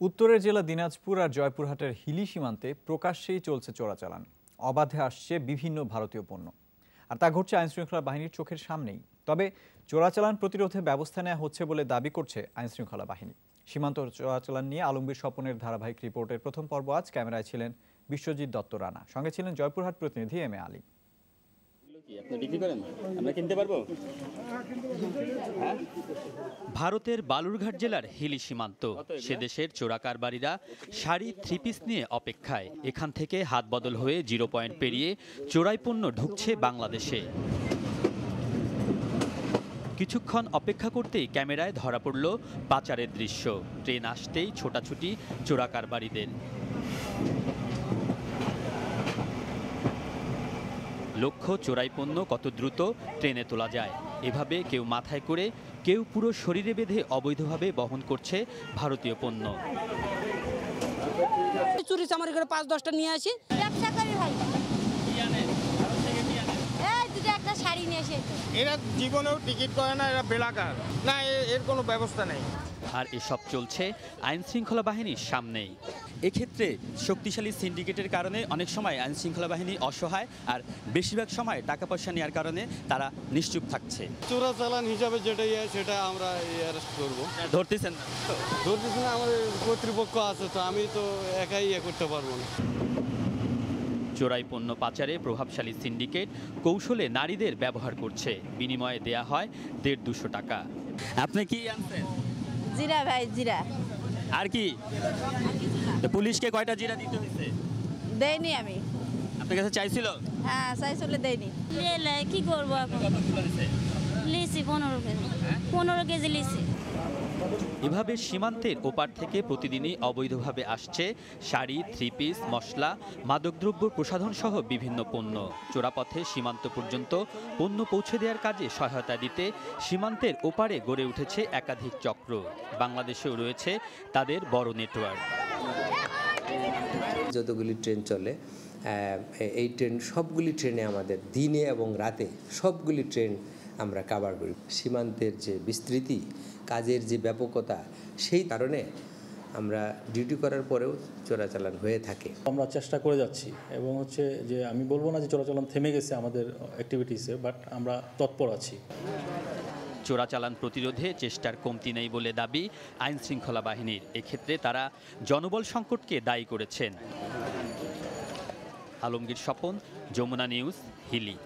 উত্তরের জেলা দিনাজপুর আর জয়পুরহাটের হিলি সীমান্তে প্রকাশ্যেই চলছে চোরাচালান। অবাধে আসছে বিভিন্ন ভারতীয় পণ্য, আর তা ঘটছে আইনশৃঙ্খলা বাহিনীর চোখের সামনেই। তবে চোরাচালান প্রতিরোধে ব্যবস্থা নেওয়া হচ্ছে বলে দাবি করছে আইনশৃঙ্খলা বাহিনী। সীমান্ত চোরাচালান নিয়ে আলমগীর স্বপনের ধারাবাহিক রিপোর্টের প্রথম পর্ব আজ। ক্যামেরায় ছিলেন বিশ্বজিৎ দত্ত রানা, সঙ্গে ছিলেন জয়পুরহাট প্রতিনিধি এম এ আলী। ভারতের বালুরঘাট জেলার হিলি সীমান্ত, সে দেশের চোরাকারবারীরা শাড়ি থ্রি পিস নিয়ে অপেক্ষায়। এখান থেকে হাত বদল হয়ে 0 পয়েন্ট পেরিয়ে চোরাই পণ্য ঢুকছে বাংলাদেশে। কিছুক্ষণ অপেক্ষা করতেই ক্যামেরায় ধরা পড়ল পাচারের দৃশ্য। ট্রেন আসতেই ছোটাছুটি চোরাকারবারীদের। লক্ষ্য চোরাই পণ্য কত দ্রুত ট্রেনে তোলা যায়। এভাবে কেউ মাথায় করে, কেউ পুরো শরীরে বেঁধে অবৈধভাবে বহন করছে ভারতীয় পণ্য। চুরি চামারি করে 5-10টা নিয়ে আসি। ব্যবসা করি ভাই, একটা শাড়ি নিয়ে এসে। এরা জীবনেও টিকিট করে না, এরা বেলাকার না, এর কোনো ব্যবস্থা নেই। আর এসব চলছে আইন শৃঙ্খলা বাহিনীর সামনেই। এক্ষেত্রে শক্তিশালী সিন্ডিকেটের কারণে অনেক সময় আইন শৃঙ্খলা বাহিনী অসহায়, আর বেশিরভাগ সময় টাকা পয়সা নেওয়ার কারণে তারা নিশ্চুপ থাকছে। চোরাচালান হিসাবে যেটাই সেটা আমরা অ্যারেস্ট করবো। ধরতেছেন না, আমাদের কর্তৃপক্ষ আছে, তো আমি তো একাই করতে পারবো না। চোরাই পণ্য পাচারে প্রভাবশালী সিন্ডিকেট কৌশলে নারীদের ব্যবহার করছে। বিনিময়ে দেয়া হয় 150-200 টাকা। আপনি কি আনছেন? জিরা ভাই, জিরা। আর কি পুলিশকে কয়টা জিরা দিতে হয়েছে? দেয়নি আমি। আপনার কাছে চাইছিল? হ্যাঁ, চাইছিল, দেয়নি। কি করবো এখন? লিচি 15 কেজি, 15 কেজি লিচি। এভাবে সীমান্তের ওপার থেকে প্রতিদিনই অবৈধভাবে আসছে শাড়ি, থ্রি পিস, মশলা, মাদকদ্রব্য প্রসাধন সহ বিভিন্ন পণ্য। চোরাপথে সীমান্ত পর্যন্ত পণ্য পৌঁছে দেওয়ার কাজে সহায়তা দিতে সীমান্তের ওপারে গড়ে উঠেছে একাধিক চক্র। বাংলাদেশেও রয়েছে তাদের বড় নেটওয়ার্ক। যতগুলি ট্রেন চলে, এই ট্রেন সবগুলি ট্রেনে আমাদের দিনে এবং রাতে সবগুলি ট্রেন আমরা কভার করি। সীমান্তের যে বিস্তৃতি, কাজের যে ব্যাপকতা, সেই কারণে আমরা ডিউটি করার পরেও চোরাচালান হয়ে থাকে। আমরা চেষ্টা করে যাচ্ছি এবং যে আমি বলবো না যে চোরাচালান থেমে গেছে আমাদের অ্যাক্টিভিটিসে, বাট আমরা তৎপর আছি। চোরাচালান প্রতিরোধে চেষ্টার কমতি নেই বলে দাবি আইন শৃঙ্খলা বাহিনীর। এক্ষেত্রে তারা জনবল সংকটকে দায়ী করেছেন। আলমগীর স্বপন, যমুনা নিউজ, হিলি।